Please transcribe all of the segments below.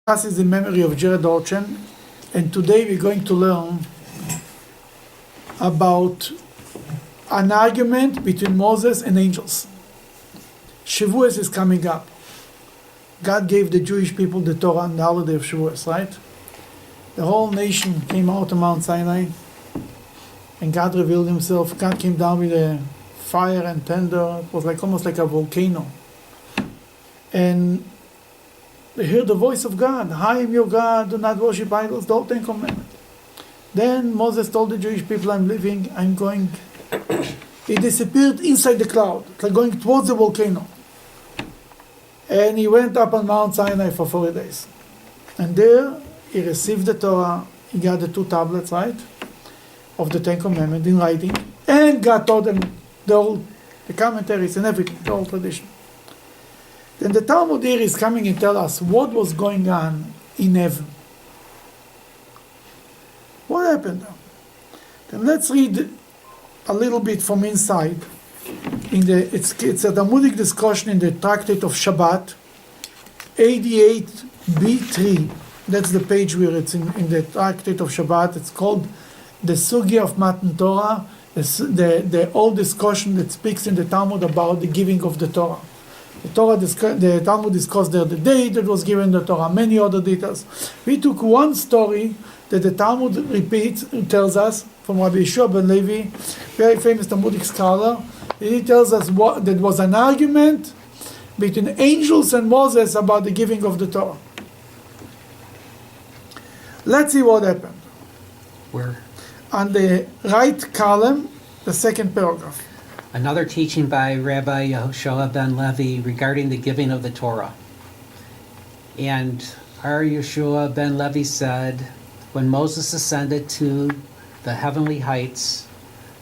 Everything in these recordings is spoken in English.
This is the memory of Jared Orchen, and today we're going to learn about an argument between Moses and angels. Shavuos is coming up. God gave the Jewish people the Torah on the holiday of Shavuos, right? The whole nation came out of Mount Sinai, and God revealed himself. God came down with a fire and thunder. It was almost like a volcano. And they heard the voice of God. I am your God, do not worship idols, the whole Ten Commandments. Then Moses told the Jewish people, I'm going. He disappeared inside the cloud, like going towards the volcano. And he went up on Mount Sinai for 40 days. And there he received the Torah. He got the 2 tablets, right, of the Ten Commandments in writing. And God taught them the commentaries and everything, the whole tradition. Then the Talmud here is coming and tell us what was going on in heaven. What happened? Then let's read a little bit from inside. It's a Talmudic discussion in the Tractate of Shabbat, 88b3. That's the page where it's in the Tractate of Shabbat. It's called the Sugya of Matan Torah, the old discussion that speaks in the Talmud about the giving of the Torah. The Talmud discussed there the date that was given the Torah, many other details. We took one story that the Talmud repeats and tells us from Rabbi Yeshua ben Levi, very famous Talmudic scholar. He tells us that was an argument between angels and Moses about the giving of the Torah. Let's see what happened. Where? On the right column, the second paragraph. Another teaching by Rabbi Yehoshua ben Levi regarding the giving of the Torah. And our Yeshua ben Levi said, when Moses ascended to the heavenly heights,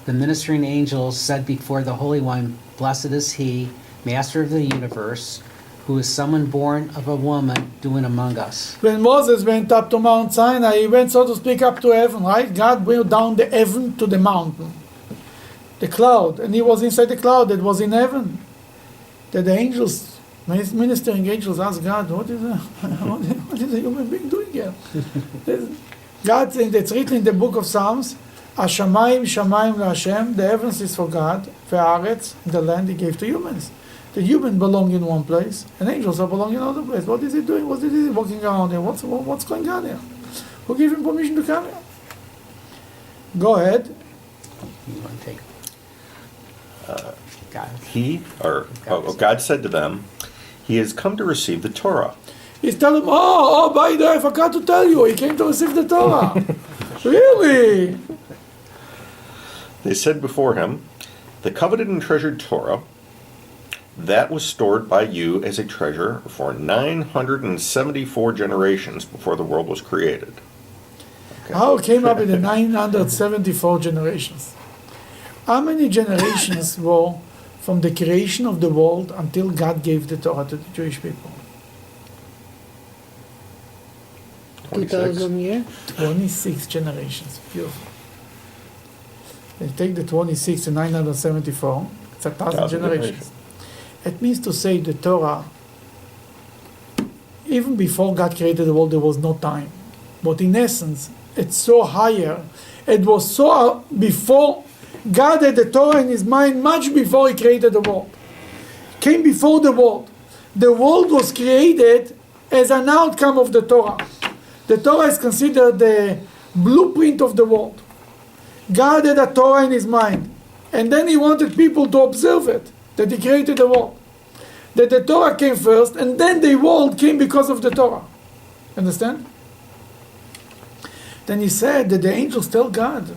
the ministering angels said before the Holy One, blessed is he, master of the universe, who is someone born of a woman doing among us. When Moses went up to Mount Sinai, he went, so to speak, up to heaven, right? God brought down the heaven to the mountain, the cloud, and he was inside the cloud that was in heaven. That the angels, ministering angels, asked God, what is a human being doing here? God, it's written in the book of Psalms, Hashamayim shamayim laHashem, the heavens is for God, ve'aretz, the land he gave to humans. The human belong in one place, and angels are belong in another place. What is he doing? What is he walking around here? What's going on here? Who gave him permission to come here? Go ahead. You want to take God. God said to them, he has come to receive the Torah. He's telling them, by the way, I forgot to tell you, he came to receive the Torah. Really? They said before him, the coveted and treasured Torah, that was stored by you as a treasure for 974 generations before the world was created. Okay. How it came up in the 974 generations? How many generations were from the creation of the world until God gave the Torah to the Jewish people? 2,000 years? 26 generations. Beautiful. They take the 26 to 974, it's 1,000 generations. It means to say the Torah, even before God created the world, there was no time. But in essence, it's so higher. It was so before God had the Torah in his mind much before he created the world. It came before the world. The world was created as an outcome of the Torah. The Torah is considered the blueprint of the world. God had a Torah in his mind. And then he wanted people to observe it, that he created the world. That the Torah came first, and then the world came because of the Torah. Understand? Then he said that the angels tell God,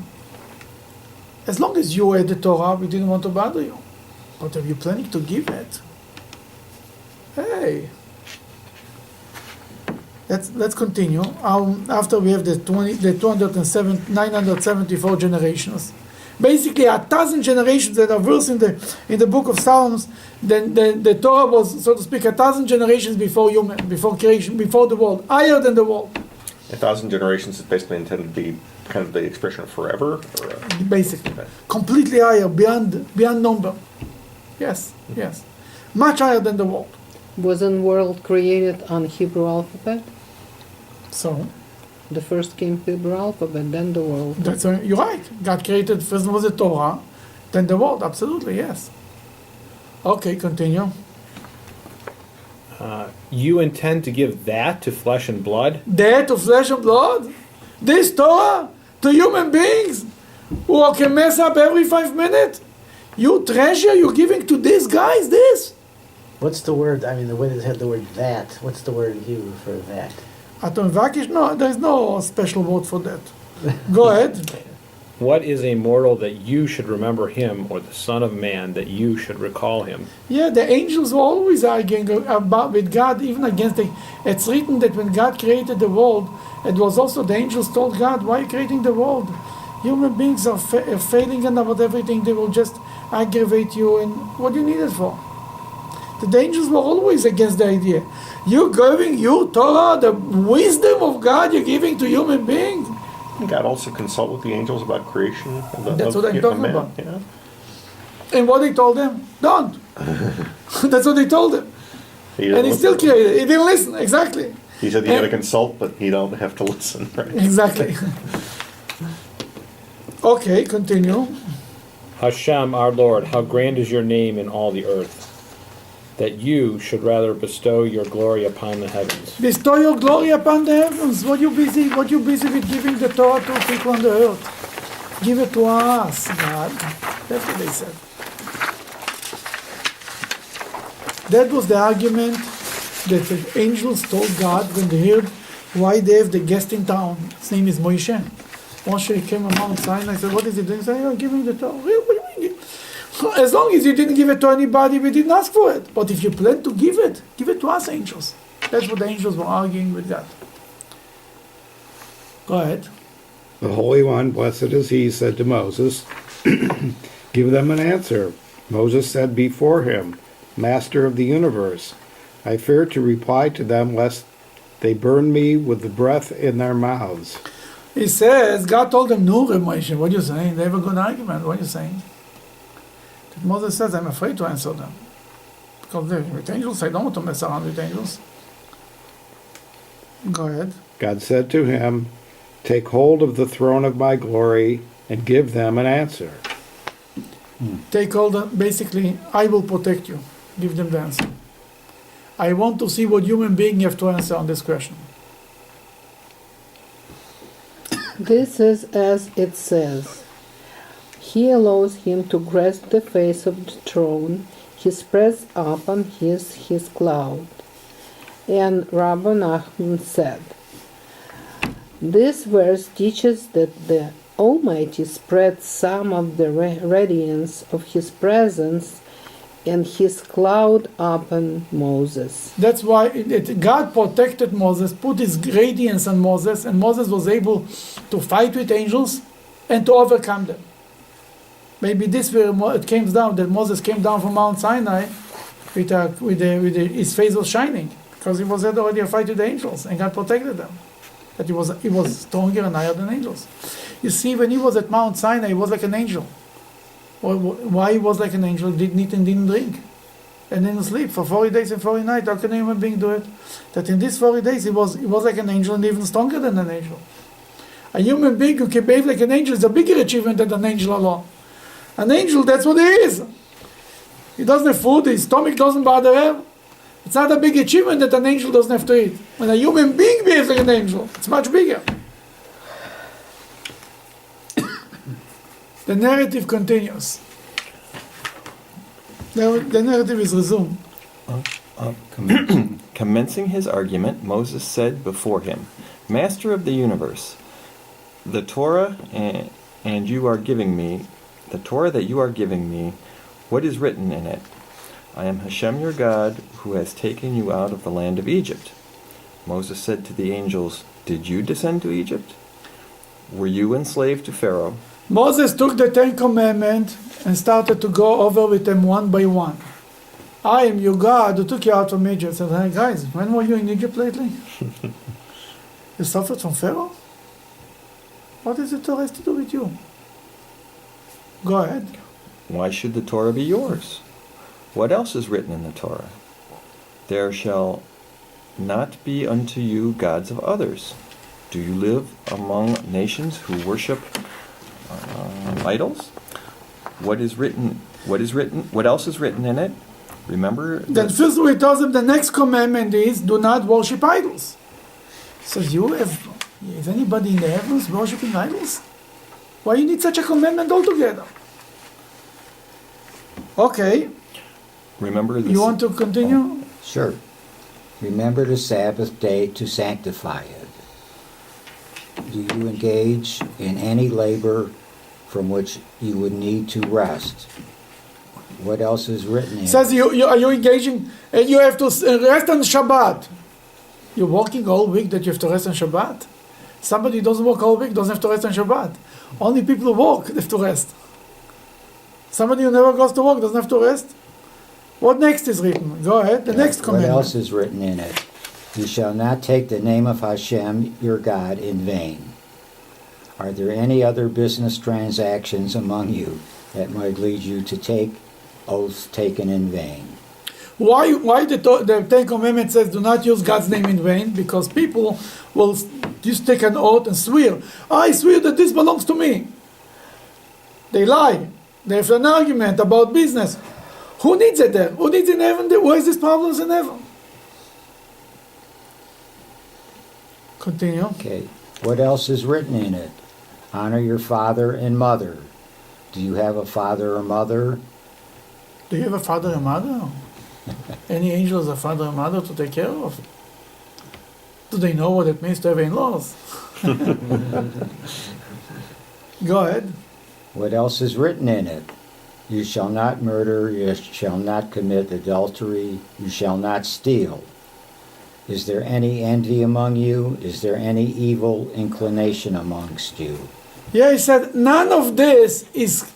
as long as you had the Torah, we didn't want to bother you. But are you planning to give it? Hey. Let's continue. After we have the 974 generations, basically 1,000 generations that are versed in the book of Psalms. Then the Torah was, so to speak, 1,000 generations before human, before creation, before the world, higher than the world. 1,000 generations is basically intended to be kind of the expression of forever. Basically, completely higher, beyond number. Yes, much higher than the world. Wasn't world created on Hebrew alphabet? So, The first came Hebrew alphabet, then the world. you're right. God created, first was the Torah, then the world. Absolutely, yes. Okay, continue. You intend to give that to flesh and blood? That to flesh and blood? This Torah to human beings who can mess up every 5 minutes? You treasure you're giving to these guys this? What's the word? I mean, the way they had the word that. What's the word in Hebrew for that? Atom vakish? No, there's no special word for that. Go ahead. What is a mortal that you should remember him, or the Son of Man that you should recall him? Yeah, the angels were always arguing about with God, even against the. It's written that when God created the world, it was also the angels told God, "Why are you creating the world? Human beings are failing about everything. They will just aggravate you, and what do you need it for?" The angels were always against the idea. You're giving your Torah, the wisdom of God, you're giving to human beings. God also consult with the angels about creation. That's what I'm talking man. about. Yeah. And what they told them? Don't. That's what they told him. And he still listen. created. He didn't listen. Exactly. He said you got to And- consult, but you don't have to listen, right? Exactly. Okay, continue. Hashem, our Lord, how grand is your name in all the earth, that you should rather bestow your glory upon the heavens. Bestow your glory upon the heavens. What you busy with giving the Torah to people on the earth? Give it to us, God. That's what they said. That was the argument that the angels told God when they heard why they have the guest in town. His name is Moshe. Moshe came on Mount Sinai. I said, "What is he doing?" He said, "Oh, giving the Torah." What do you mean? As long as you didn't give it to anybody, we didn't ask for it. But if you plan to give it to us, angels. That's what the angels were arguing with God. Go ahead. The Holy One, blessed is he, said to Moses, give them an answer. Moses said before him, Master of the universe, I fear to reply to them lest they burn me with the breath in their mouths. He says, God told them, no, Moshe, what are you saying? They have a good argument. What are you saying? That Moses says, I'm afraid to answer them. Because they're with angels, I don't want to mess around with angels. Go ahead. God said to him, take hold of the throne of my glory and give them an answer. Take all the, basically, I will protect you. Give them the answer. I want to see what human being you have to answer on this question. This is as it says. He allows him to grasp the face of the throne. He spreads upon his cloud. And Rabbi Nachman said, this verse teaches that the Almighty spread some of the radiance of his presence and his cloud upon Moses. That's why God protected Moses, put his radiance on Moses, and Moses was able to fight with angels and to overcome them. Maybe this where it came down, that Moses came down from Mount Sinai his face was shining, because he was had already a fight with the angels, and God protected them. That he was stronger and higher than angels. You see, when he was at Mount Sinai, he was like an angel. Why he was like an angel? Didn't eat and didn't drink, and didn't sleep for 40 days and 40 nights. How can a human being do it? That in these 40 days he was like an angel and even stronger than an angel. A human being who can behave like an angel is a bigger achievement than an angel alone. An angel, that's what he is. He doesn't have food, his stomach doesn't bother him. It's not a big achievement that an angel doesn't have to eat. When a human being behaves like an angel, it's much bigger. The narrative continues. The narrative is resumed. Commencing his argument, Moses said before him, Master of the universe, the Torah and you are giving me, the Torah that you are giving me, what is written in it? I am Hashem your God, who has taken you out of the land of Egypt. Moses said to the angels, did you descend to Egypt? Were you enslaved to Pharaoh? Moses took the 10 Commandments and started to go over with them one by one. I am your God who took you out from Egypt. I said, hey guys, when were you in Egypt lately? You suffered from Pharaoh? What does the Torah have to do with you? Go ahead. Why should the Torah be yours? What else is written in the Torah? There shall not be unto you gods of others. Do you live among nations who worship idols? What is written? What is written? What else is written in it? Remember. Then first we tells them the next commandment is do not worship idols. So is anybody in the heavens worshiping idols? Why you need such a commandment altogether? Okay, Remember this. you want to continue? Sure. Remember the Sabbath day to sanctify it. Do you engage in any labor from which you would need to rest? What else is written in It says are you engaging, and you have to rest on Shabbat. You're working all week that you have to rest on Shabbat? Somebody who doesn't work all week doesn't have to rest on Shabbat. Only people who work have to rest. Somebody who never goes to work doesn't have to rest. What next is written? Go ahead, the next What commandment. else is written in it? You shall not take the name of Hashem, your God, in vain. Are there any other business transactions among you that might lead you to take oaths taken in vain? Why the Ten Commandments says do not use God's name in vain? Because people will just take an oath and swear. I swear that this belongs to me. They lie. They have an argument about business. Who needs it there? Who needs it in heaven? Why is this problems in heaven? Continue. Okay. What else is written in it? Honor your father and mother. Do you have a father or mother? Do you have a father and mother? Any angels a father and mother to take care of? Do they know what it means to have in-laws? Go ahead. What else is written in it? You shall not murder, you shall not commit adultery, you shall not steal. Is there any envy among you? Is there any evil inclination amongst you? Yeah, he said none of this is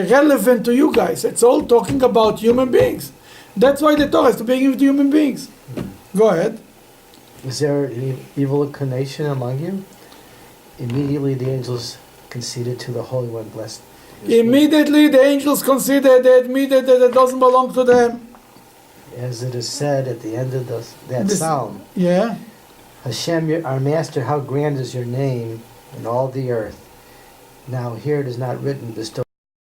relevant to you guys. It's all talking about human beings. That's why the Torah is to begin with human beings. Go ahead. Is there any evil inclination among you? Immediately the angels conceded to the Holy One, blessed. Immediately the angels consider they admitted that it doesn't belong to them. As it is said at the end of that This- psalm, Yeah. Hashem, our master, how grand is your name in all the earth. Now here it is not written, bestow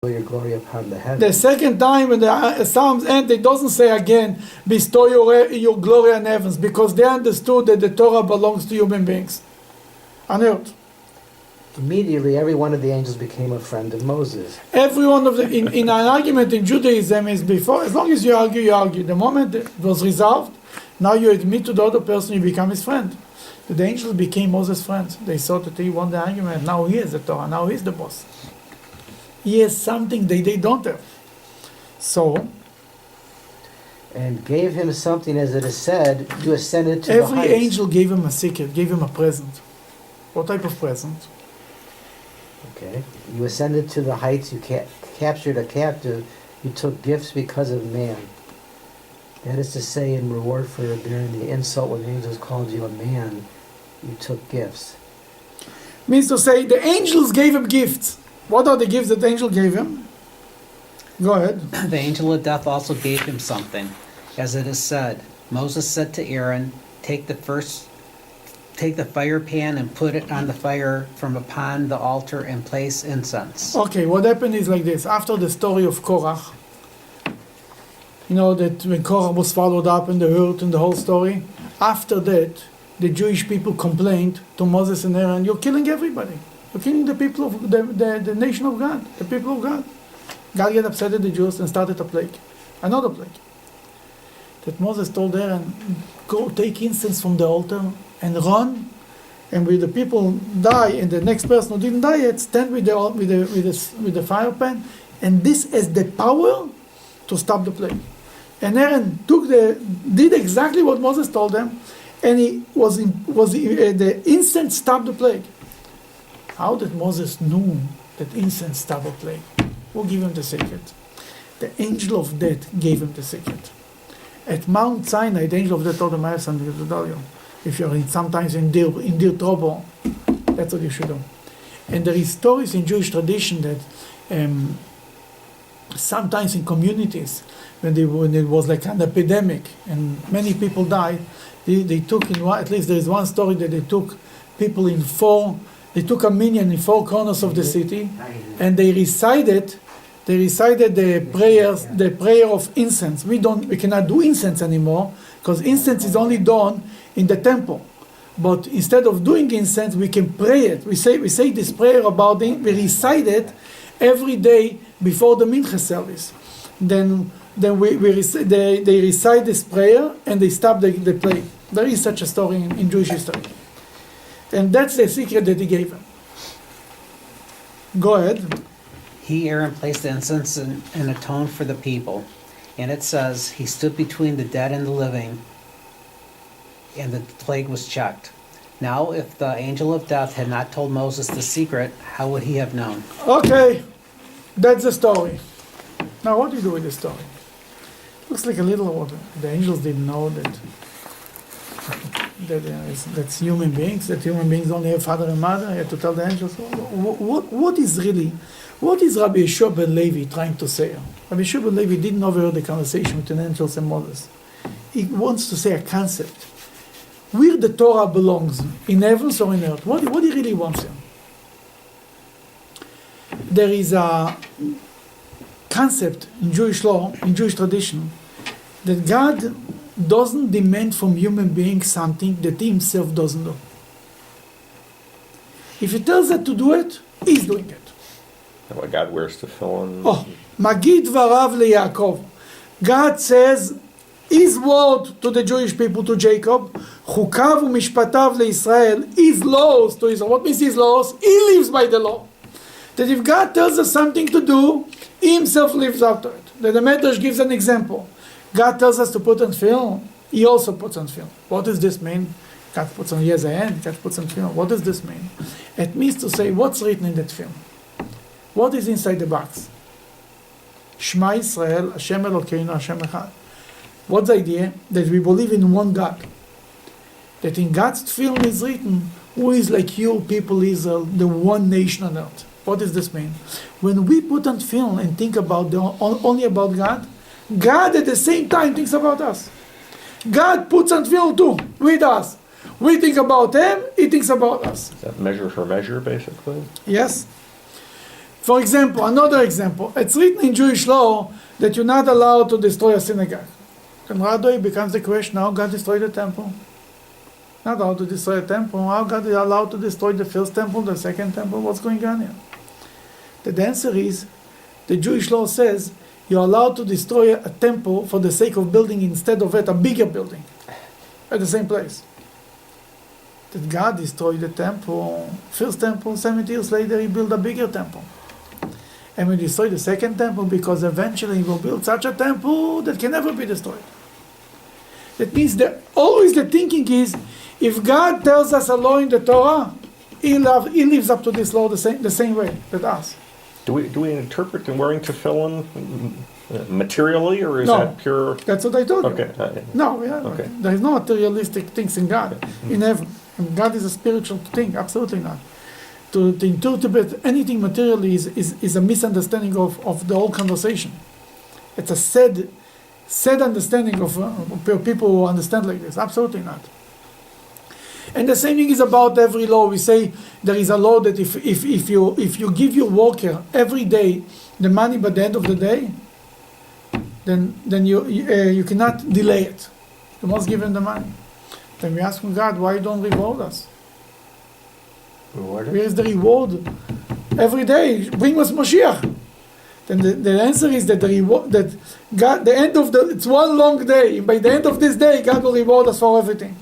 your glory upon the The heavens. second time when the Psalms end, it doesn't say again, bestow your glory on heavens, because they understood that the Torah belongs to human beings on earth. Immediately every one of the angels became a friend of Moses. Every one of them, in an argument in Judaism is before, as long as you argue, you argue. The moment it was resolved, now you admit to the other person, you become his friend. The angels became Moses' friends. They thought that he won the argument. Now he is the Torah. Now he's the boss. He has something they don't have. So, And gave him something, as it is said, you ascended to the every heights. angel gave him a secret, gave him a present. What type of present? Okay. You ascended to the heights, you captured a captive, you took gifts because of man. That is to say, in reward for bearing the insult when the angels called you a man, you took gifts. Means to say the angels gave him gifts. What are the gifts that the angel gave him? Go ahead. The angel of death also gave him something. As it is said, Moses said to Aaron, take the fire pan and put it on the fire from upon the altar and place incense. Okay, what happened is like this. After the story of Korach, you know that when Korach was swallowed up in the earth and the whole story, after that, the Jewish people complained to Moses and Aaron, you're killing everybody. You're killing the people of the nation of God, the people of God. God get upset at the Jews and started a plague, another plague. That Moses told Aaron, go take incense from the altar and run, and when the people die, and the next person who didn't die yet, stand with the fire pan, and this has the power to stop the plague. And Aaron did exactly what Moses told them, and the incense stopped the plague. How did Moses know that incense stopped the plague? Who gave him the secret? The angel of death gave him the secret. At Mount Sinai, the angel of death told him, I have something to tell you. If you're sometimes in dear trouble, that's what you should do. And there is stories in Jewish tradition that sometimes in communities, when it was like an epidemic and many people died, they took at least there is one story that they took people they took a minyan in 4 corners of the city, and they recited the prayer of incense. We cannot do incense anymore because incense is only done in the temple. But instead of doing incense, we can pray it. We say this prayer we recite it every day before the mincha service. Then they recite this prayer and they stop the play. There is such a story in Jewish history. And that's the secret that he gave him. Go ahead. He, Aaron, placed the incense and atoned for the people. And it says, he stood between the dead and the living, and the plague was checked. Now, if the angel of death had not told Moses the secret, how would he have known? Okay, that's the story. Now, what do you do with the story? Looks like a little. The angels didn't know that's human beings. That human beings only have father and mother. You have to tell the angels. What is Rabbi Yeshua ben Levi trying to say? Rabbi Yeshua ben Levi didn't overhear the conversation between angels and Moses. He wants to say a concept. Where the Torah belongs, in heavens or in earth. What he really wants here? There is a concept in Jewish law, in Jewish tradition, that God doesn't demand from human beings something that he himself doesn't do. If he tells us to do it, he's doing it. And what God wears to fill in. Magid varav leYaakov. God says his word to the Jewish people, to Jacob, chukav u'mishpatav leIsrael, his laws to Israel. What means his laws? He lives by the law. That if God tells us something to do, he himself lives after it. The Medrash gives an example. God tells us to put on film, he also puts on film. What does this mean? God puts on Yezayan, God puts on film. What does this mean? It means to say, what's written in that film? What is inside the box? Shema Yisrael, Hashem Elokeinu, Hashem Echad. What's the idea? That we believe in one God. That in God's film is written, who is like you, people Israel, the one nation on earth. What does this mean? When we put on film and think about only about God, God at the same time thinks about us. God puts on film too, with us. We think about him, he thinks about us. Is that measure for measure, basically? Yes. For example, another example. It's written in Jewish law that you're not allowed to destroy a synagogue. And right away becomes the question, how God destroyed the temple? Not allowed to destroy a temple. How God is allowed to destroy the first temple, the second temple? What's going on here? The answer is, the Jewish law says, you're allowed to destroy a temple for the sake of building instead of it a bigger building at the same place. That God destroyed the temple, first temple, 70 years later he built a bigger temple. And we destroy the second temple because eventually he will build such a temple that can never be destroyed. That means that always the thinking is, if God tells us a law in the Torah, he lives up to this law the same way that us. Do we interpret the wearing tefillin materially, or is No, that pure? That's what I told you. Okay. No, Okay. there is no materialistic things in God, in heaven. And God is a spiritual thing, absolutely not. To interpret anything materially is a misunderstanding of the whole conversation. It's a sad understanding of people who understand like this. Absolutely not. And the same thing is about every law. We say there is a law that if you give your worker every day the money by the end of the day, then you cannot delay it. You must give him the money. Then we ask God, why you don't reward us? Reward Where is the reward? Every day, bring us Mashiach. Then the answer is that the reward, that God, it's one long day. By the end of this day, God will reward us for everything.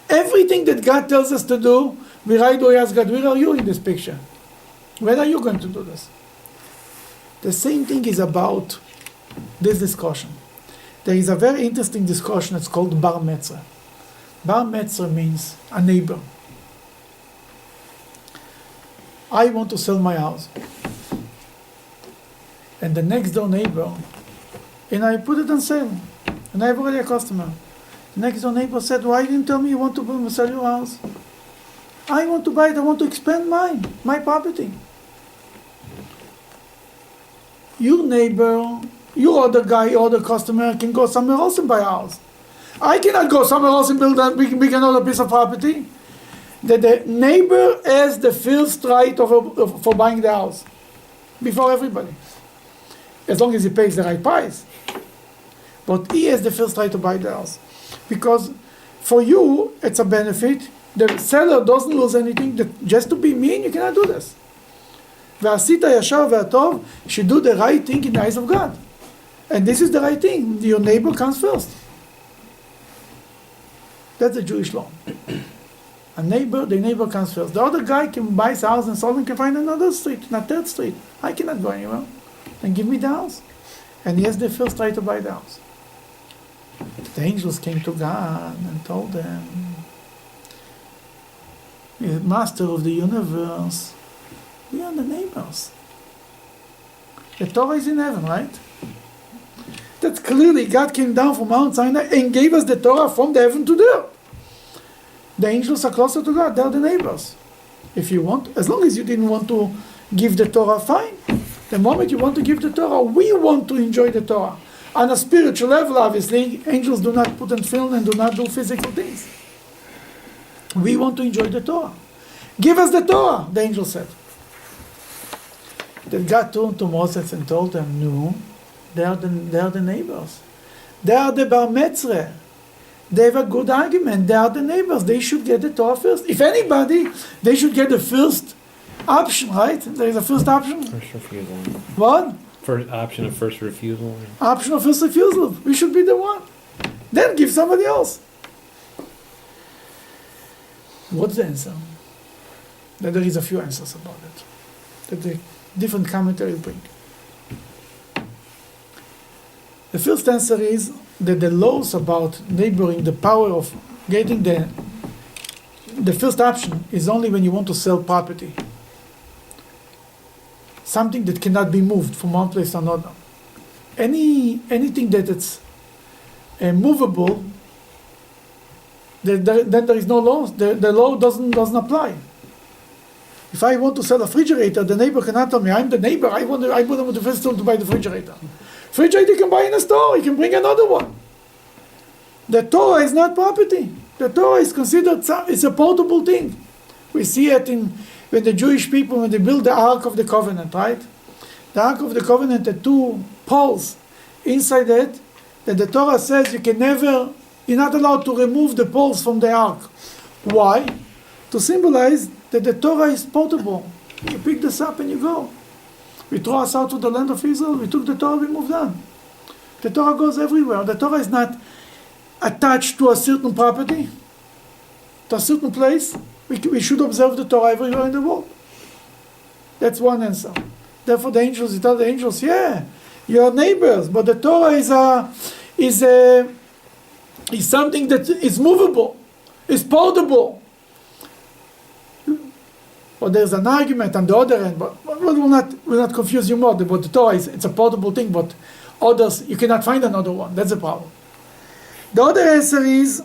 Everything that God tells us to do, we right away ask God, where are you in this picture? When are you going to do this? The same thing is about this discussion. There is a very interesting discussion, it's called Bar Metzra. Bar Metzra means a neighbor. I want to sell my house. And the next door neighbor, and I put it on sale. And I have already a customer. The next door neighbor said, why didn't you tell me you want to sell your house? I want to buy it, I want to expand my property. Your neighbor You or the guy or the customer can go somewhere else and buy a house. I cannot go somewhere else and build another piece of property. The neighbor has the first right for buying the house before everybody, as long as he pays the right price. But he has the first right to buy the house, because for you it's a benefit. The seller doesn't lose anything. Just to be mean, you cannot do this. ועשית ישר והטוב, you should do the right thing in the eyes of God. And this is the right thing. Your neighbor comes first. That's the Jewish law. The neighbor comes first. The other guy can buy his house and sell and can find another street, not third street. I cannot go anywhere. Then give me the house. And he has the first right to buy the house. The angels came to God and told them, Master of the universe, we are the neighbors. The Torah is in heaven, right? That's clearly God came down from Mount Sinai and gave us the Torah from the heaven to the earth. The angels are closer to God, they're the neighbors. If you want, as long as you didn't want to give the Torah, fine. The moment you want to give the Torah, we want to enjoy the Torah. On a spiritual level, obviously, angels do not put on film and do not do physical things. We want to enjoy the Torah. Give us the Torah, the angel said. Then God turned to Moses and told them, no, they are the neighbors. They are the bar mitzvah. They have a good argument. They are the neighbors. They should get the Torah first. If anybody, they should get the first option, right? There is a first option. First refusal. What? First option of first refusal. Option of first refusal. We should be the one. Then give somebody else. What's the answer? There is a few answers about it that the different commentaries bring. The first answer is that the laws about neighboring, the power of getting the first option is only when you want to sell property. Something that cannot be moved from one place to another. Anything that it's movable, then there is no law. The law doesn't apply. If I want to sell a refrigerator, the neighbor cannot tell me, I'm the neighbor, I want the first one to buy the refrigerator. Refrigerator you can buy in a store, you can bring another one. The Torah is not property. The Torah is considered, it's a portable thing. We see it when the Jewish people, when they build the Ark of the Covenant, right? The Ark of the Covenant had two poles inside it, that the Torah says you're not allowed to remove the poles from the Ark. Why? To symbolize that the Torah is portable. You pick this up and you go. We throw us out to the land of Israel, we took the Torah, we moved on. The Torah goes everywhere. The Torah is not attached to a certain property, to a certain place. We should observe the Torah everywhere in the world. That's one answer. Therefore the angels, you tell the angels, yeah, you're neighbors, but the Torah is something that is movable, is portable. Or there's an argument on the other end, but we'll not confuse you more. But the Torah it's a portable thing, but others you cannot find another one. That's the problem. The other answer is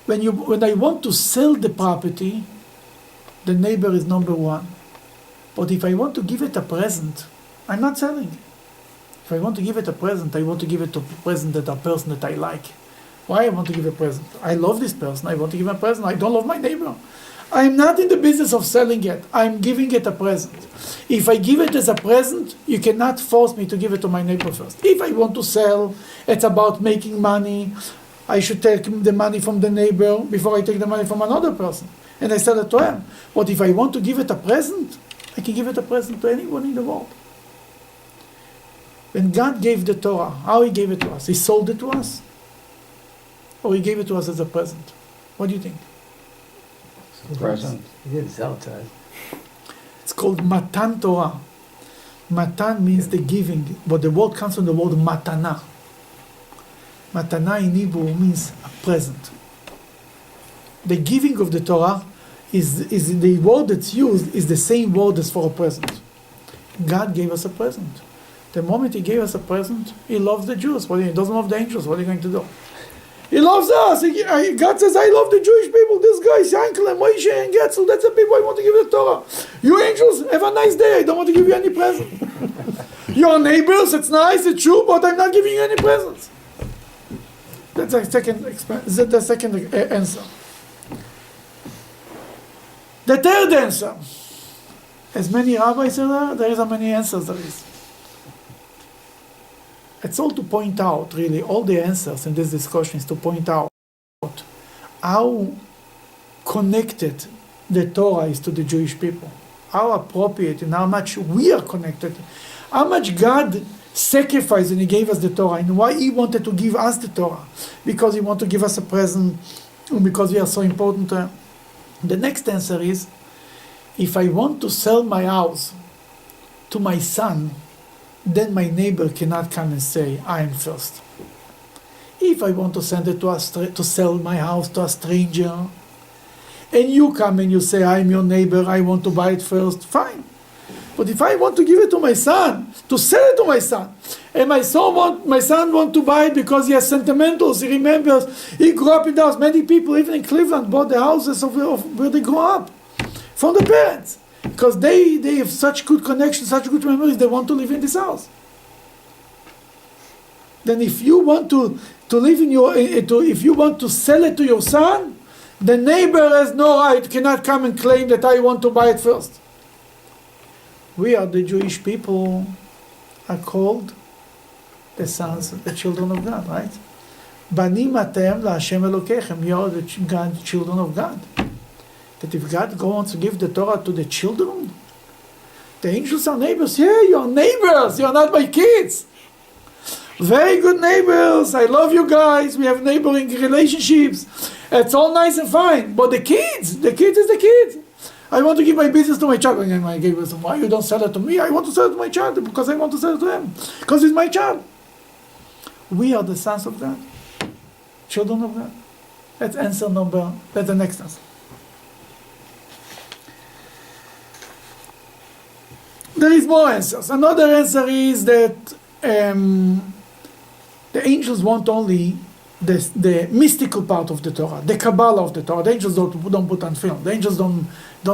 when I want to sell the property, the neighbor is number one. But if I want to give it a present, I'm not selling. If I want to give it a present, I want to give it a present that a person that I like. Why I want to give a present? I love this person. I want to give him a present. I don't love my neighbor. I'm not in the business of selling it. I'm giving it a present. If I give it as a present, you cannot force me to give it to my neighbor first. If I want to sell, it's about making money. I should take the money from the neighbor before I take the money from another person. And I sell it to him. But if I want to give it a present, I can give it a present to anyone in the world. When God gave the Torah, how He gave it to us? He sold it to us? Or He gave it to us as a present? What do you think? Present. He didn't sell it to us. It's called Matan Torah. Matan means the giving, but the word comes from the word matana. Matana in Hebrew means a present. The giving of the Torah is the word that's used is the same word as for a present. God gave us a present. The moment He gave us a present, He loves the Jews. He doesn't love the angels. What are you going to do? He loves us. God says, I love the Jewish people. This guy, Yankel and Moshe and Getzel, that's the people I want to give the Torah. You angels, have a nice day. I don't want to give you any present. Your neighbors, it's nice, it's true, but I'm not giving you any presents. That's the second answer. The third answer. As many rabbis are there is how many answers there is. It's all to point out, really, all the answers in this discussion is to point out how connected the Torah is to the Jewish people, how appropriate and how much we are connected, how much God sacrificed when He gave us the Torah, and why He wanted to give us the Torah, because He wanted to give us a present, and because we are so important. The next answer is, if I want to sell my house to my son, then my neighbor cannot come and say, I am first. If I want to send it to sell my house to a stranger, and you come and you say, I'm your neighbor, I want to buy it first, fine. But if I want to give it to my son, to sell it to my son, and my son want to buy it because he has sentimentals, he remembers, he grew up in the house. Many people, even in Cleveland, bought the houses of where they grew up, from the parents. Because they have such good connections, such good memories, they want to live in this house. Then if you want to live in if you want to sell it to your son, the neighbor has no right, cannot come and claim that I want to buy it first. We are the Jewish people, are called the sons, the children of God, right? Banim atem laHashem Elokechem. You are the children of God. That if God wants to give the Torah to the children, the angels are neighbors. Yeah, you're neighbors. You're not my kids. Very good neighbors. I love you guys. We have neighboring relationships. It's all nice and fine. But the kids is the kids. I want to give my business to my child. And I gave it. Why you don't sell it to me? I want to sell it to my child because I want to sell it to him. Because he's my child. We are the sons of God. Children of God. That's that's the next answer. There is more answers. Another answer is that the angels want only the mystical part of the Torah, the Kabbalah of the Torah. The angels don't put on film. The angels don't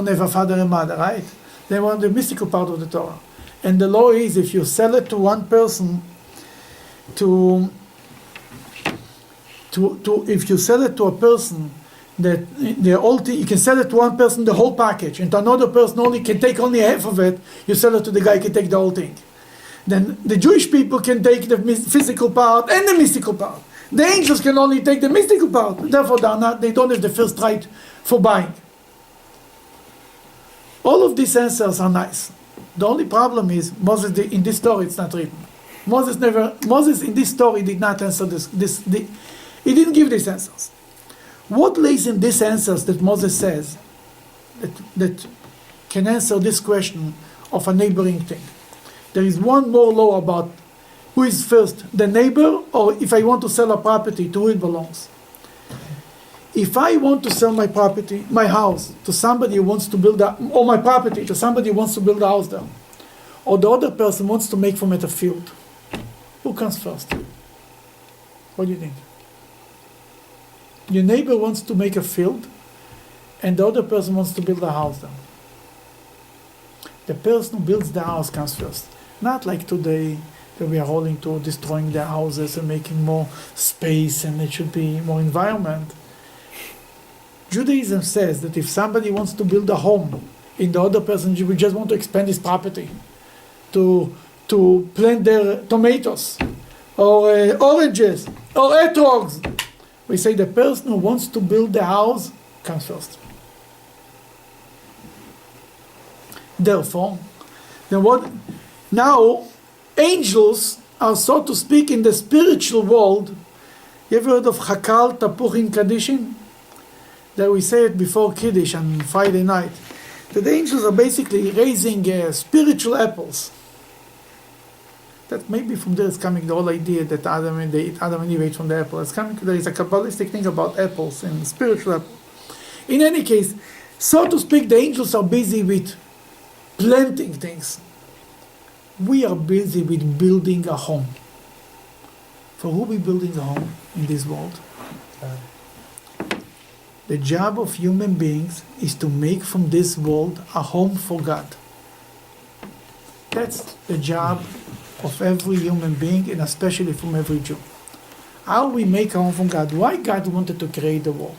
have a father and mother, right? They want the mystical part of the Torah. And the law is, if you sell it to one person, if you sell it to a person, that you can sell it to one person the whole package, and to another person only can take only half of it. You sell it to the guy can take the whole thing. Then the Jewish people can take the physical part and the mystical part. The angels can only take the mystical part. Therefore, they don't have the first right for buying. All of these answers are nice. The only problem is Moses in this story it's not written. Moses in this story did not answer he didn't give these answers. What lays in these answers that Moses says that can answer this question of a neighboring thing? There is one more law about who is first, the neighbor, or if I want to sell a property, to who it belongs. If I want to sell my property, my house, to somebody who wants to build or my property to somebody who wants to build a house there, or the other person wants to make from it a field, who comes first? What do you think? Your neighbor wants to make a field, and the other person wants to build a house there. The person who builds the house comes first. Not like today, that we are all into destroying the houses and making more space, and it should be more environment. Judaism says that if somebody wants to build a home, in the other person we just want to expand his property, to plant their tomatoes, or oranges, or etrogs, we say the person who wants to build the house comes first. Therefore, now angels are, so to speak, in the spiritual world. You ever heard of Chakal Tapuchin Kaddishin? That we say it before Kiddush on Friday night. That the angels are basically raising spiritual apples. That maybe from there is coming the whole idea that Adam and Eve ate from the apple. It's coming. There is a Kabbalistic thing about apples and spiritual apples. In any case, so to speak, the angels are busy with planting things. We are busy with building a home. For who we building a home in this world? The job of human beings is to make from this world a home for God. That's the job of every human being, and especially from every Jew. How we make a home from God? Why God wanted to create the world?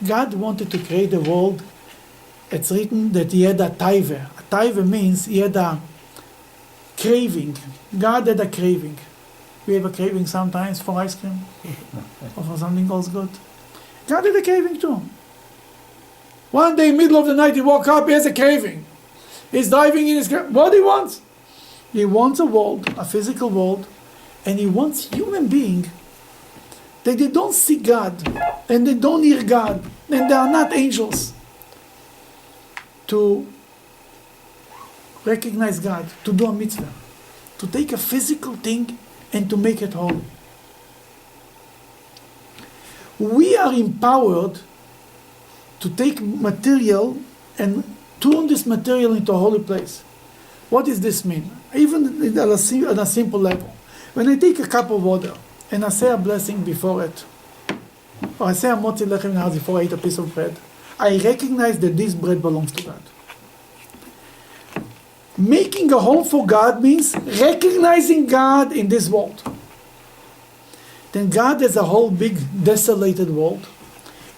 God wanted to create the world. It's written that he had a taiva. A taiva means he had a craving. God had a craving. We have a craving sometimes for ice cream or for something else good. God had a craving too. One day, middle of the night, he woke up, he has a craving. He's diving in his grave. What he wants? He wants a world, a physical world, and he wants human being that they don't see God, and they don't hear God, and they are not angels, to recognize God, to do a mitzvah, to take a physical thing and to make it holy. We are empowered to take material and turn this material into a holy place. What does this mean? Even on a simple level. When I take a cup of water and I say a blessing before it, or I say a motzi lechem nahar before I eat a piece of bread, I recognize that this bread belongs to God. Making a home for God means recognizing God in this world. Then God has a whole big desolated world,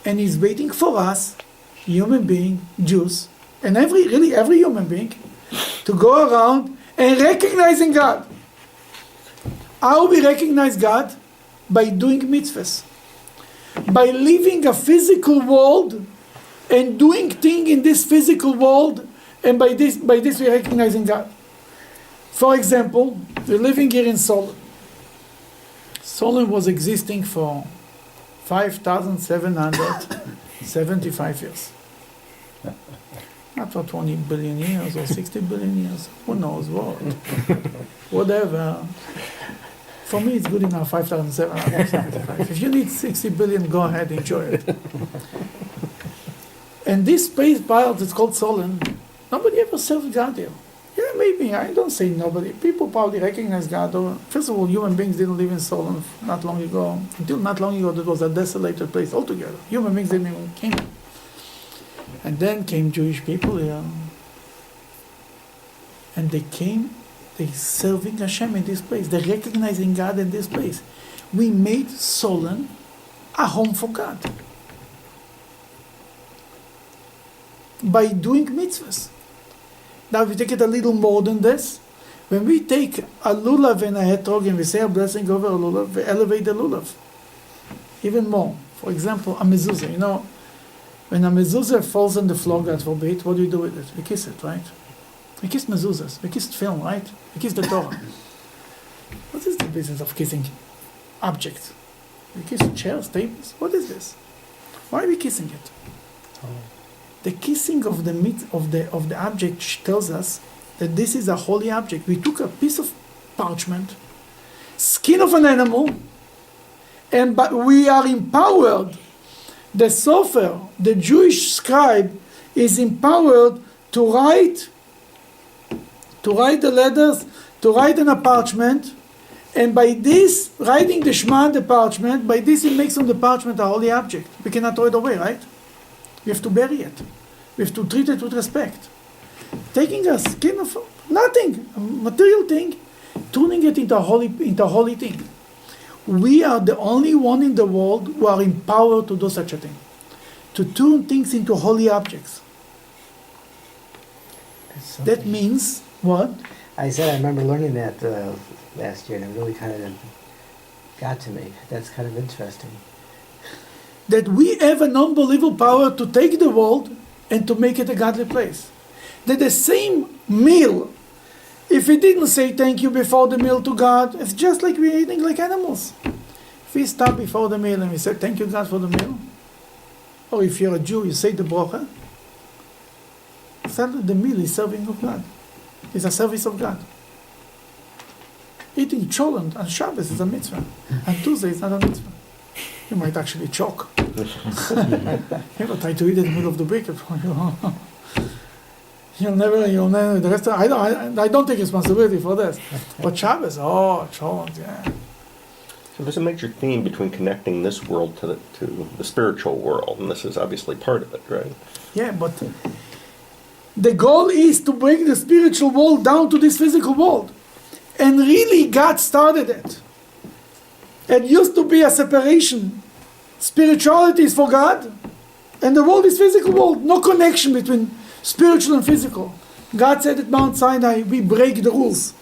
and He's waiting for us, human being, Jews, and every human being, to go around and recognizing God. How we recognize God? By doing mitzvahs. By living a physical world and doing things in this physical world, and by this we're recognizing God. For example, we're living here in Solon. Solon was existing for 5,775 years. Not for 20 billion years or 60 billion years. Who knows what? Whatever. For me, it's good enough, 5,775. If you need 60 billion, go ahead, enjoy it. And this space part is called Solon. Nobody ever served God here. Yeah, maybe. I don't say nobody. People probably recognize God. Or, first of all, human beings didn't live in Solon not long ago. Until not long ago, that was a desolated place altogether. Human beings didn't even came. And then came Jewish people here. And they serving Hashem in this place. They're recognizing God in this place. We made Solon a home for God. By doing mitzvahs. Now, if we take it a little more than this, when we take a lulav and a etrog and we say a blessing over a lulav, we elevate the lulav. Even more. For example, a mezuzah. You know, when a mezuzah falls on the floor, God forbid, what do we do with it? We kiss it, right? We kiss mezuzahs. We kiss film, right? We kiss the Torah. What is the business of kissing objects? We kiss chairs, tables. What is this? Why are we kissing it? The kissing of the object tells us that this is a holy object. We took a piece of parchment, skin of an animal, but we are empowered. The sofer, the Jewish scribe, is empowered to write the letters, to write on a parchment, and by this, writing the Shema on the parchment, by this it makes on the parchment a holy object. We cannot throw it away, right? We have to bury it. We have to treat it with respect. Taking a skin of nothing, a material thing, turning it into a holy thing. We are the only one in the world who are empowered to do such a thing. To turn things into holy objects. That means what? I said I remember learning that last year, and it really kind of got to me. That's kind of interesting. That we have an unbelievable power to take the world and to make it a godly place. That the same meal, if we didn't say thank you before the meal to God, it's just like we're eating like animals. If we stop before the meal and we say thank you God for the meal, or if you're a Jew, you say the bracha, suddenly the meal is serving of God. It's a service of God. Eating cholent on Shabbos is a mitzvah. On Tuesday is not a mitzvah. You might actually choke. Ever try to eat in the middle of the week? You'll never, the rest of, I don't take responsibility for this. But Shabbos, cholent, yeah. So there's a major theme between connecting this world to the spiritual world, and this is obviously part of it, right? Yeah, but the goal is to bring the spiritual world down to this physical world. And really, God started it. It used to be a separation. Spirituality is for God, and the world is physical world. No connection between spiritual and physical. God said at Mount Sinai, we break the rules.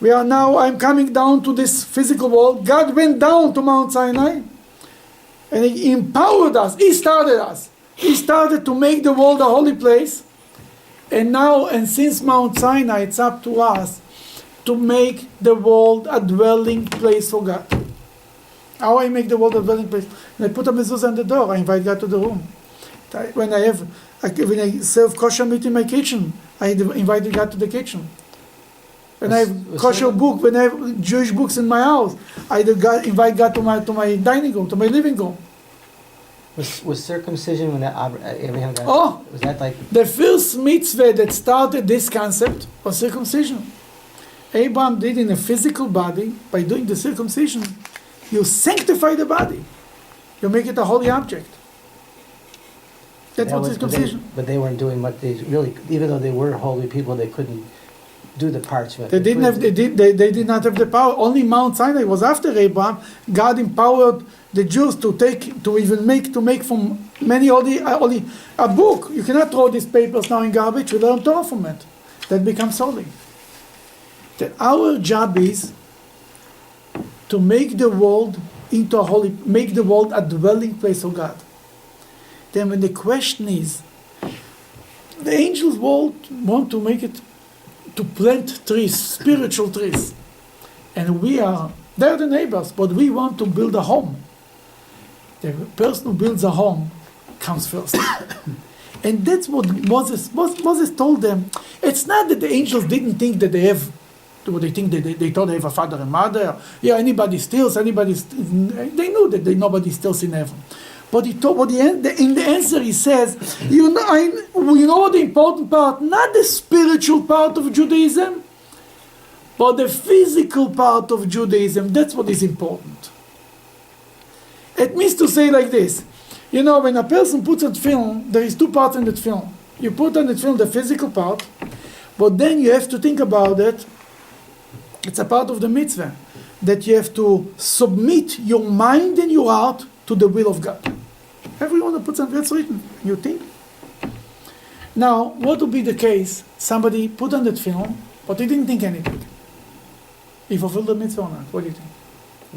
I'm coming down to this physical world. God went down to Mount Sinai, and He empowered us. He started us. He started to make the world a holy place. And now, and since Mount Sinai, it's up to us to make the world a dwelling place for God. How I make the world a dwelling place? And I put a mezuzah on the door. I invite God to the room. When I serve kosher meat in my kitchen, I invite God to the kitchen. When I have kosher book, when I have Jewish books in my house, I invite God to my dining room, to my living room. Was circumcision when Abraham got? Oh, was that like the first mitzvah that started this concept was circumcision. Abraham did in a physical body. By doing the circumcision, you sanctify the body. You make it a holy object. That's what circumcision. But they weren't doing much. They really, even though they were holy people, they couldn't do the parchment. They did not have the power. Only Mount Sinai was after Abraham. God empowered the Jews to make from many only a book. You cannot throw these papers now in garbage. We learn Torah from it. That becomes holy. That our job is to make the world make the world a dwelling place of God. Then when the question is, the angels want to make it, to plant trees, spiritual trees. And they're the neighbors, but we want to build a home. The person who builds a home comes first. And that's what Moses told them. It's not that the angels didn't think that they have, they think that they thought they have a father and mother. Yeah, anybody steals, they knew that nobody steals in heaven. But in the answer he says, you know what the important part? Not the spiritual part of Judaism, but the physical part of Judaism. That's what is important. It means to say like this. You know, when a person puts on film, there is two parts in that film. You put on the film the physical part, but then you have to think about it. It's a part of the mitzvah, that you have to submit your mind and your heart to the will of God. Everyone that puts on, that's written. You think? Now, what would be the case? Somebody put on that film, but he didn't think anything. He fulfilled the mitzvah or not? What do you think?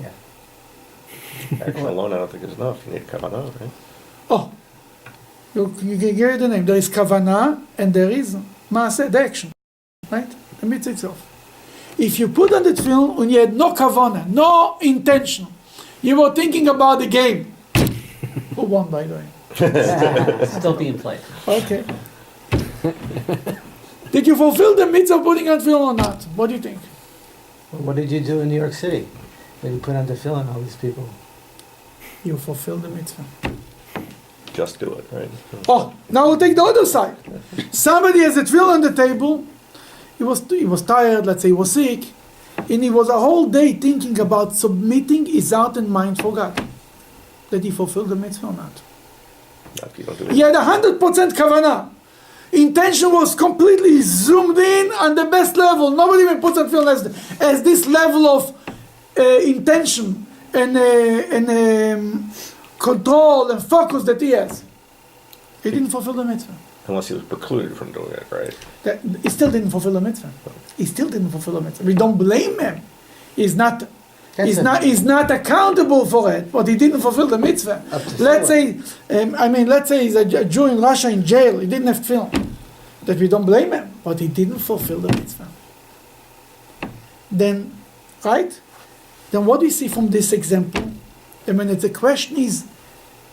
Yeah. Action alone, I don't think is enough. You need kavanah, right? Oh, you can give it the name. There is kavanah and there is maaseh, the action, right? The mitzvah itself. If you put on that film and you had no kavanah, no intention, you were thinking about the game. Who won, by the way? Still being played. Okay. Did you fulfill the mitzvah of putting on film or not? What do you think? What did you do in New York City when you put on the film on all these people? You fulfilled the mitzvah. Just do it, right? Oh, now we'll take the other side. Somebody has a tefillah on the table. He was tired, let's say he was sick, and he was a whole day thinking about submitting his heart and mind for God. Did he fulfill the mitzvah or not? You don't do He had 100% kavanah. Intention was completely zoomed in on the best level. Nobody even puts on film as this level of intention and control and focus that he has. He didn't fulfill the mitzvah. Unless he was precluded from doing it, right? He still didn't fulfill the mitzvah. He still didn't fulfill the mitzvah. We don't blame him. He's not accountable for it, but he didn't fulfill the mitzvah. Let's say he's a Jew in Russia in jail. He didn't have film. That we don't blame him, but he didn't fulfill the mitzvah. Then, right? Then what do you see from this example? The question is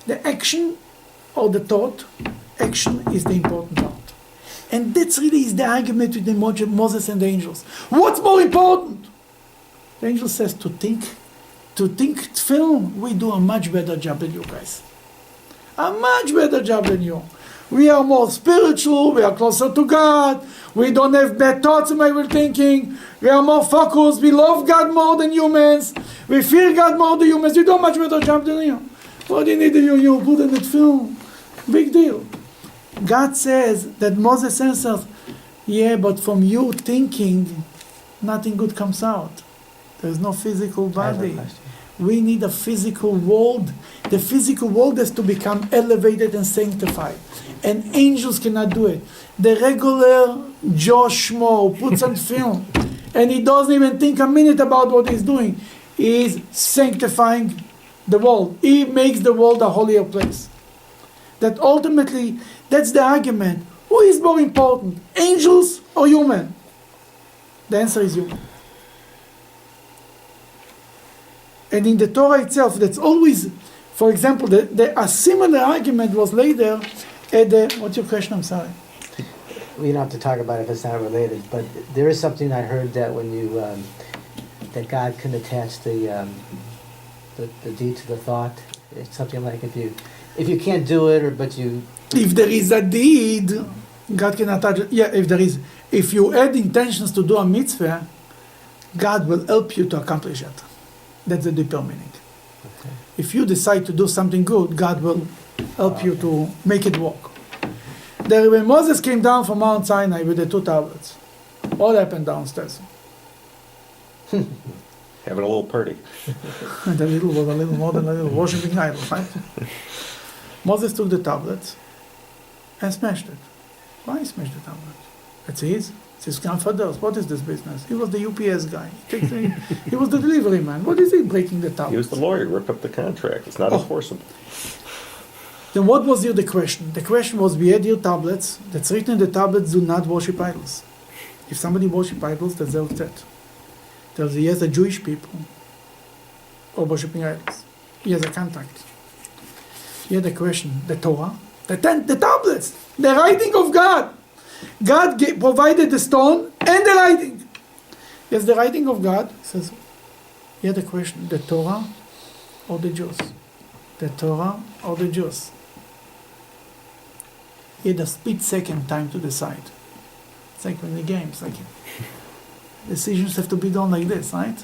the action or the thought. Action is the important part. And that's really is the argument between Moses and the angels. What's more important? The angel says to think film, we do a much better job than you guys. A much better job than you. We are more spiritual, we are closer to God, we don't have bad thoughts in our thinking, we are more focused, we love God more than humans, we fear God more than humans, we do a much better job than you. What do you need you put in that film? Big deal. God says that Moses answers, yeah, but from you thinking nothing good comes out. There's no physical I have a body. question. We need a physical world. The physical world has to become elevated and sanctified. And angels cannot do it. The regular Joe Schmo who puts on film and he doesn't even think a minute about what he's doing. He is sanctifying the world. He makes the world a holier place. That ultimately, that's the argument. Who is more important, angels or human? The answer is human. And in the Torah itself, that's always, for example, a similar argument was later at the, what's your question? I'm sorry. We don't have to talk about it if it's not related, but there is something I heard that when you, that God can attach the deed to the thought. It's something like if you can't do it, but you... If there is a deed, God can attach it. Yeah, if you add intentions to do a mitzvah, God will help you to accomplish it. That's the deeper meaning. Okay. If you decide to do something good, God will help you to make it work. When Moses came down from Mount Sinai with the 2 tablets, what happened downstairs? Having a little party. The little was a little more than a little, worshiping idols, right? Moses took the tablets and smashed it. Why smash the tablet? It's his grandfather's. What is this business? He was the UPS guy. He was the delivery man. What is he breaking the tablets? He was the lawyer, ripped up the contract. It's not enforceable. Then what was here the question? The question was, we had here tablets. That's written in the tablets, do not worship idols. If somebody worship idols, that's their threat. Tells he has a Jewish people or worshiping idols. He has a contact. Here the question, the Torah, the tablets, the writing of God. God provided the stone and the writing. Yes, the writing of God says, here the question, the Torah or the Jews? The Torah or the Jews? He had a split second time to decide. It's like when the games, like decisions have to be done like this, right?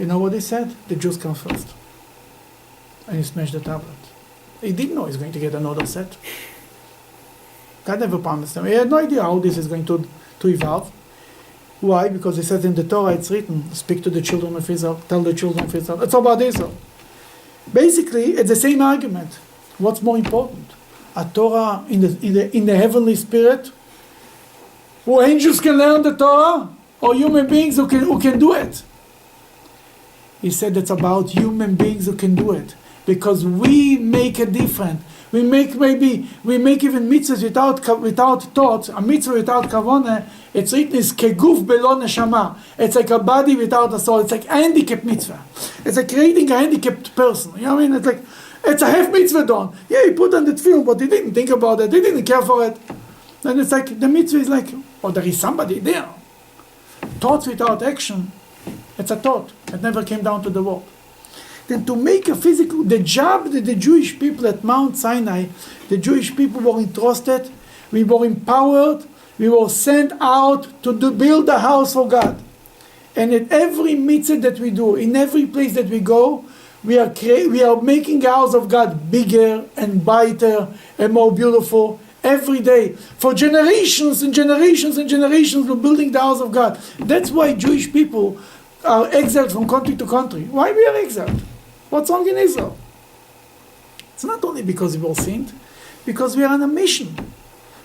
You know what he said? The Jews come first. And he smashed the tablet. He didn't know he's going to get another set. God never promised him. He had no idea how this is going to evolve. Why? Because it says in the Torah, it's written, speak to the children of Israel, tell the children of Israel. It's about Israel. Basically, it's the same argument. What's more important? A Torah in the heavenly spirit, where angels can learn the Torah, or human beings who can do it? He said it's about human beings who can do it. Because we make a difference. We make even mitzvahs without thought. A mitzvah without kavanah, it's written is keguf belo neshama. It's like a body without a soul. It's like a handicapped mitzvah. It's like creating a handicapped person. You know what I mean? It's like it's a half mitzvah done. Yeah, he put on the film, but he didn't think about it. He didn't care for it. And it's like the mitzvah is like, oh, there is somebody there. Thoughts without action, it's a thought. It never came down to the world. Then to make a physical, the job that the Jewish people at Mount Sinai, the Jewish people were entrusted, we were empowered, we were sent out to build a house for God. And at every mitzvah that we do, in every place that we go, we are making the house of God bigger and brighter and more beautiful every day. For generations and generations and generations, we're building the house of God. That's why Jewish people are exiled from country to country. Why we are exiled? What's wrong in Israel? It's not only because we were sinned, because we are on a mission.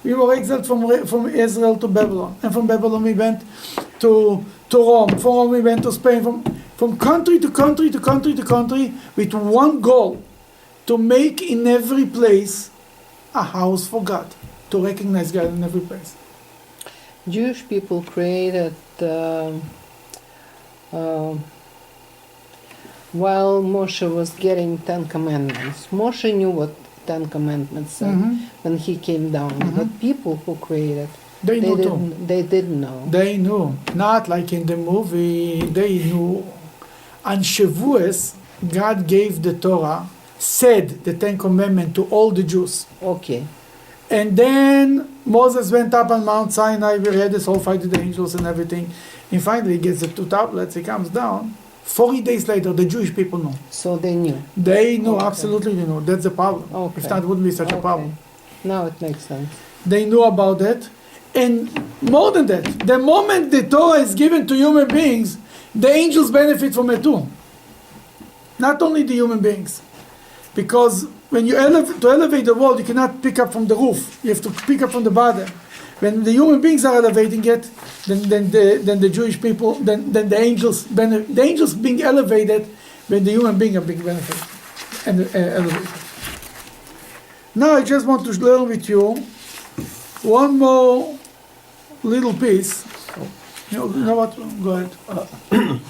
We were exiled from Israel to Babylon, and from Babylon we went to Rome. From Rome we went to Spain. From country to country to country to country, with one goal: to make in every place a house for God, to recognize God in every place. Jewish people created. While Moshe was getting 10 Commandments, Moshe knew what 10 Commandments said when he came down. But people who created, They didn't know. They knew. Not like in the movie, they knew. On Shavuos, God gave the Torah, said the 10 Commandments to all the Jews. Okay. And then Moses went up on Mount Sinai, we had this whole fight with the angels and everything. And finally he gets the 2 tablets, he comes down. 40 days later, the Jewish people know. So they knew. They knew, Okay. absolutely they knew. That's the problem. Okay. If that wouldn't be such a problem. Now it makes sense. They knew about it. And more than that, the moment the Torah is given to human beings, the angels benefit from it too. Not only the human beings. Because when you elevate the world, you cannot pick up from the roof. You have to pick up from the bottom. When the human beings are elevating it, then the Jewish people, then the angels benefit. The angels being elevated when the human beings are being benefited and elevated. Now I just want to learn with you one more little piece. You know what? Go ahead.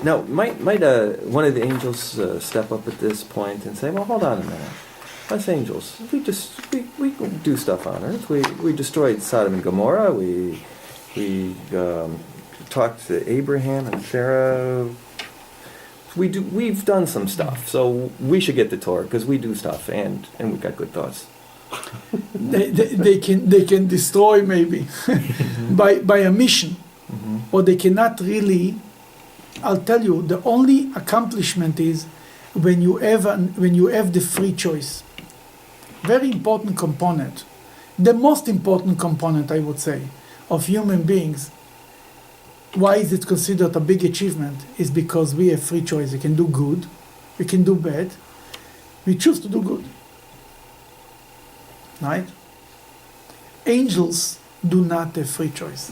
Now, might one of the angels step up at this point and say, "Well, hold on a minute. Us angels, we do stuff on Earth. We destroyed Sodom and Gomorrah. We talked to Abraham and Sarah. We've done some stuff, so we should get the Torah because we do stuff and we've got good thoughts." they can destroy maybe by a mission, or they cannot really. I'll tell you, the only accomplishment is when you have the free choice. Very important component, the most important component, I would say, of human beings. Why is it considered a big achievement? Is because we have free choice. We can do good, we can do bad. We choose to do good. Right? Angels do not have free choice.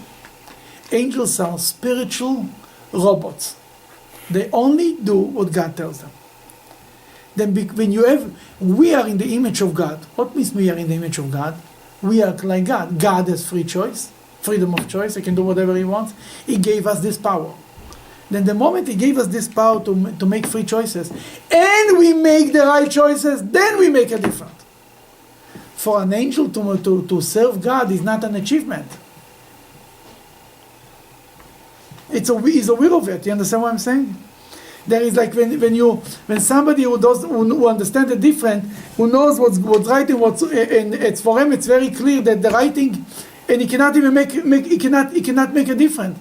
Angels are spiritual robots. They only do what God tells them. Then we are in the image of God. What means we are in the image of God? We are like God. God has free choice, freedom of choice. He can do whatever he wants. He gave us this power. Then the moment he gave us this power to make free choices, and we make the right choices, then we make a difference. For an angel to serve God is not an achievement. It's a will of it. You understand what I'm saying? There is like when somebody who understands the different, who knows what's right and it's for him, it's very clear that the right thing, and he cannot even he cannot make a difference.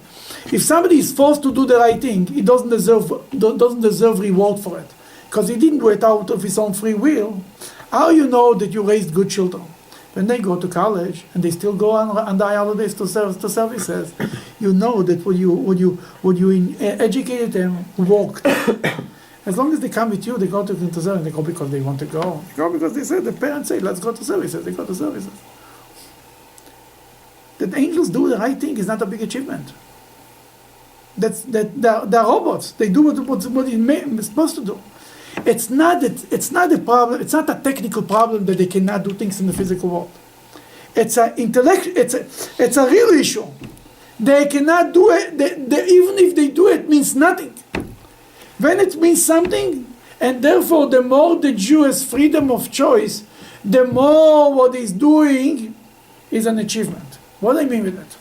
If somebody is forced to do the right thing, he doesn't deserve reward for it, because he didn't do it out of his own free will. How you know that you raised good children? When they go to college and they still go on the holidays to services, you know that when you educated them, worked. As long as they come with you, they go to service. They go because they want to go. They go because they said, the parents say, let's go to services. They go to services. That angels do the right thing is not a big achievement. They're robots. They do what it's supposed to do. It's not a problem. It's not a technical problem that they cannot do things in the physical world. It's a It's a real issue. They cannot do it. Even if they do it, means nothing. When it means something, and therefore, the more the Jew has freedom of choice, the more what he's doing is an achievement. What do I mean with that?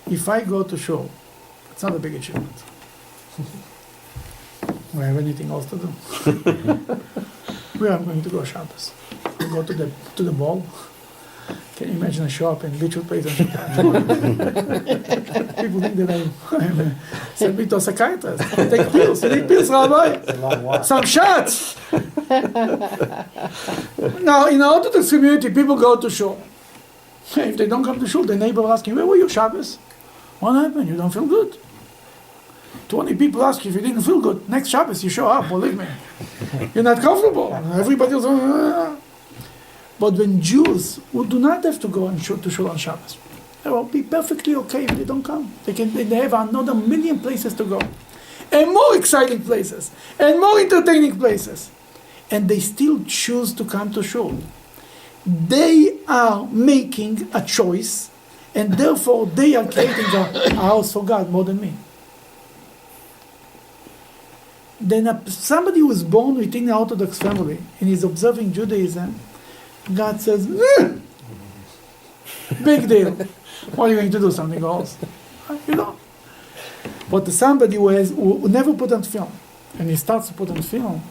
If I go to shul, it's not a big achievement. We have anything else to do. We are going to go Shabbos. We go to the mall. Can you imagine a shop in Beachwood Place? People think that I'm send me to a psychiatrist. Take pills. You need pills, Rabbi? Some shots. Now, in the Orthodox community, people go to shul. If they don't come to shul, the neighbor will ask you, where were you Shabbos? What happened? You don't feel good. 20 people ask you if you didn't feel good. Next Shabbos, you show up, believe me. You're not comfortable. Everybody else. But when Jews who do not have to go to shul on Shabbos, they will be perfectly okay if they don't come. They have another million places to go. And more exciting places. And more entertaining places. And they still choose to come to shul. They are making a choice, and therefore they are creating a house for God more than me. Then somebody who is born within the Orthodox family and is observing Judaism, God says, big deal. What are you going to do? Something else? You know. But somebody who never put on film, and he starts to put on film,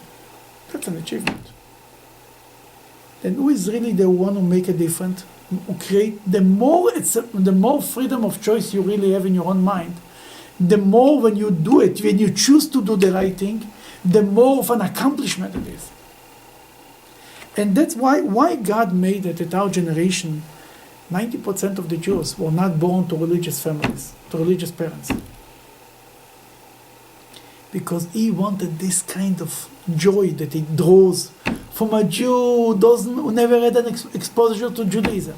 that's an achievement. And who is really the one who make a difference? Who create the more freedom of choice you really have in your own mind, the more when you do it, when you choose to do the right thing, the more of an accomplishment it is. And that's why God made it at our generation 90% of the Jews were not born to religious families, to religious parents. Because he wanted this kind of joy that he draws from a Jew who never had an exposure to Judaism.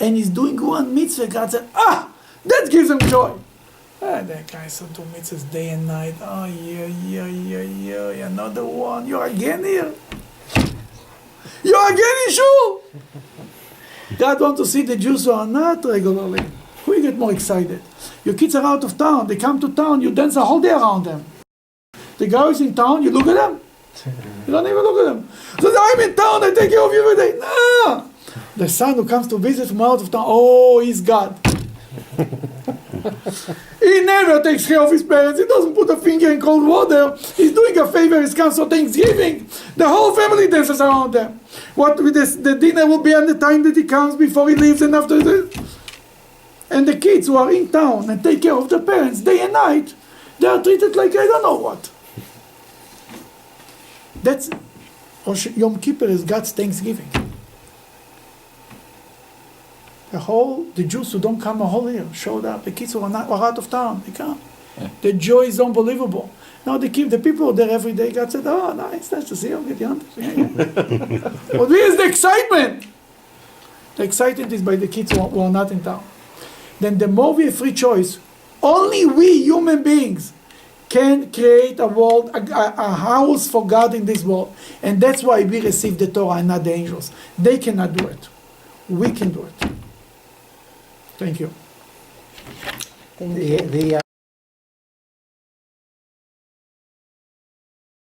And he's doing one mitzvah, God said, that gives him joy. That guy so do mitzvahs day and night. Oh, yeah, another one. You're again here. You're again in shul. God wants to see the Jews who are not regularly. We get more excited. Your kids are out of town. They come to town. You dance a whole day around them. The guy is in town. You look at them. You don't even look at them. So I'm in town. I take care of you every day. No. The son who comes to visit from out of town. Oh, he's God. He never takes care of his parents. He doesn't put a finger in cold water. He's doing a favor. He comes for Thanksgiving. The whole family dances around them. What with this, the dinner will be on the time that he comes before he leaves and after this. And the kids who are in town and take care of their parents day and night, they are treated like I don't know what. That's Yom Kippur is God's Thanksgiving. The Jews who don't come a whole year showed up. The kids who are out of town, they come. Yeah. The joy is unbelievable. Now the people are there every day. God said, "Oh, nice to see you. Get your But where is the excitement? The excitement is by the kids who are not in town. Then the more we have free choice, only we human beings can create a world, a house for God in this world. And that's why we receive the Torah and not the angels. They cannot do it. We can do it. Thank you. Thank you. The